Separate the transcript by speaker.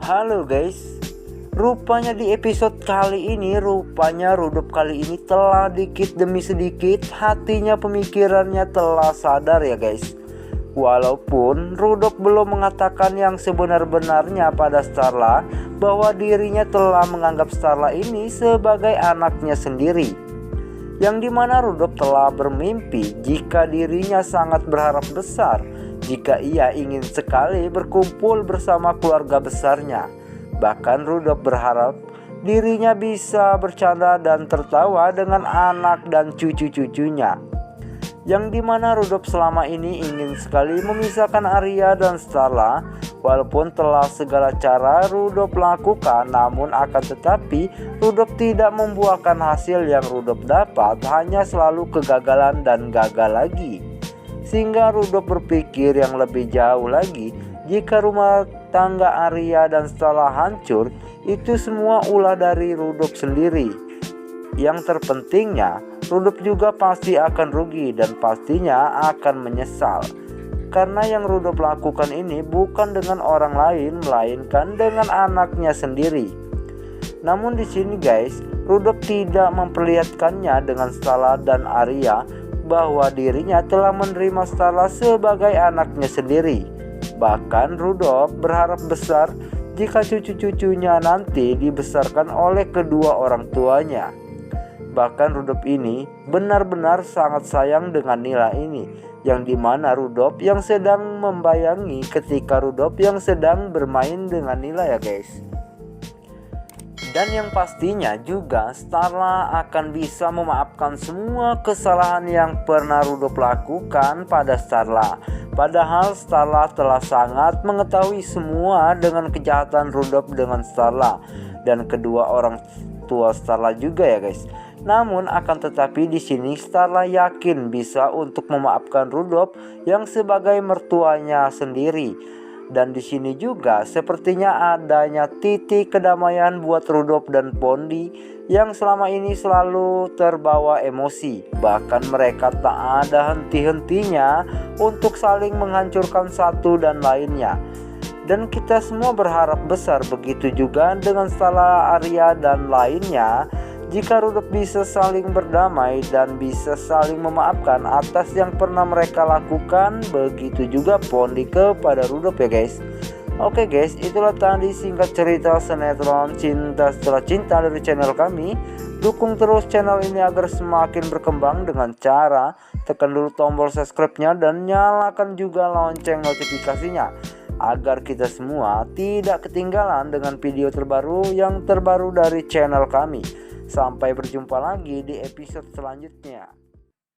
Speaker 1: Halo guys, rupanya di episode kali ini Rudop kali ini telah dikit demi sedikit hatinya pemikirannya telah sadar ya guys. Walaupun Rudop belum mengatakan yang sebenar-benarnya pada Starla bahwa dirinya telah menganggap Starla ini sebagai anaknya sendiri, yang dimana Rudop telah bermimpi jika dirinya sangat berharap besar jika ia ingin sekali berkumpul bersama keluarga besarnya. Bahkan Rudop berharap dirinya bisa bercanda dan tertawa dengan anak dan cucu-cucunya, yang dimana Rudop selama ini ingin sekali memisahkan Arya dan Starla. Walaupun telah segala cara Rudop lakukan, namun akan tetapi Rudop tidak membuahkan hasil yang Rudop dapat, hanya selalu kegagalan dan gagal lagi. Sehingga Rudop berpikir yang lebih jauh lagi, jika rumah tangga Arya dan Starla hancur, itu semua ulah dari Rudop sendiri. Yang terpentingnya, Rudop juga pasti akan rugi dan pastinya akan menyesal. Karena yang Rudop lakukan ini bukan dengan orang lain, melainkan dengan anaknya sendiri. Namun di sini guys, Rudop tidak memperlihatkannya dengan Starla dan Arya bahwa dirinya telah menerima Starla sebagai anaknya sendiri. Bahkan Rudop berharap besar jika cucu-cucunya nanti dibesarkan oleh kedua orang tuanya. Bahkan Rudop ini benar-benar sangat sayang dengan Nila ini, yang dimana Rudop yang sedang membayangi ketika Rudop yang sedang bermain dengan Nila ya guys. Dan yang pastinya juga Starla akan bisa memaafkan semua kesalahan yang pernah Rudop lakukan pada Starla. Padahal Starla telah sangat mengetahui semua dengan kejahatan Rudop dengan Starla dan kedua orang tua Starla juga ya guys. Namun akan tetapi di sini Starla yakin bisa untuk memaafkan Rudop yang sebagai mertuanya sendiri. Dan di sini juga sepertinya adanya titik kedamaian buat Rudop dan Pondi yang selama ini selalu terbawa emosi. Bahkan mereka tak ada henti-hentinya untuk saling menghancurkan satu dan lainnya. Dan kita semua berharap besar begitu juga dengan Starla, Arya dan lainnya, jika Rudop bisa saling berdamai dan bisa saling memaafkan atas yang pernah mereka lakukan, begitu juga Pondi kepada Rudop ya guys. Oke guys, itulah tadi singkat cerita sinetron Cinta Setelah Cinta dari channel kami. Dukung terus channel ini agar semakin berkembang dengan cara tekan dulu tombol subscribe-nya dan nyalakan juga lonceng notifikasinya, agar kita semua tidak ketinggalan dengan video terbaru yang terbaru dari channel kami. Sampai berjumpa lagi di episode selanjutnya.